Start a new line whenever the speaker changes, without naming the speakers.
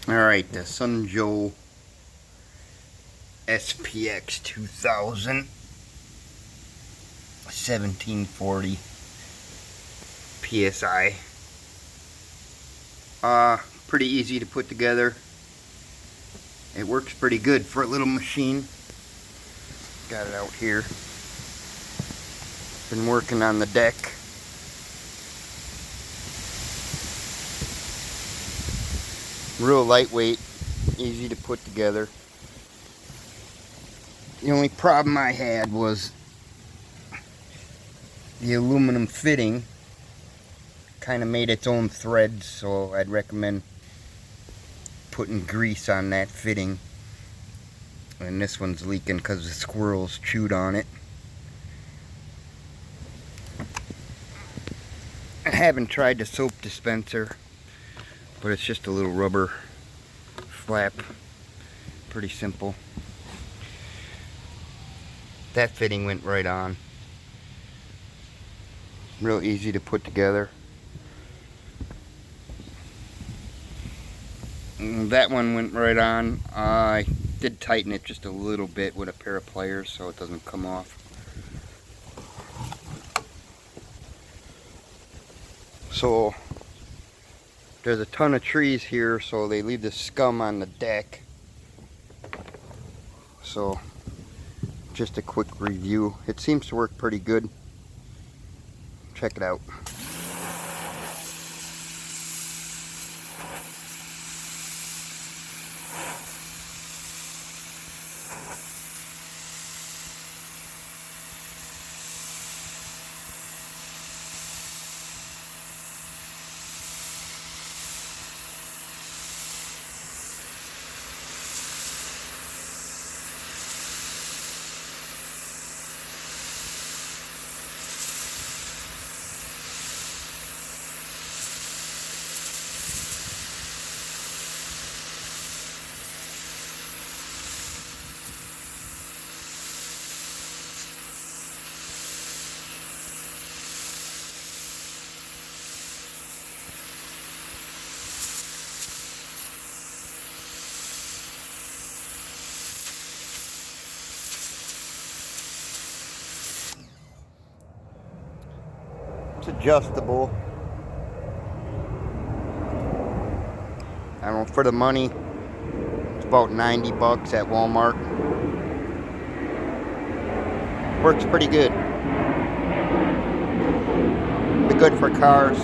Alright, the Sunjoe SPX 2000 1740 PSI. Pretty easy to put together. It works pretty good for a little machine. Got it out here. Been working on the deck. Real lightweight, easy to put together. The only problem I had was the aluminum fitting kind of made its own threads, so I'd recommend putting grease on that fitting. And this one's leaking because the squirrels chewed on it. I haven't tried the soap dispenser, but it's just a little rubber flap. Pretty simple. That fitting went right on. Real easy to put together. And that one went right on. I did tighten it just a little bit with a pair of pliers so it doesn't come off. So there's a ton of trees here, so they leave the scum on the deck. So just a quick review. It seems to work pretty good. Check it out. It's adjustable. I don't know, for the money, it's about 90 bucks at Walmart. Works pretty good. Be good for cars.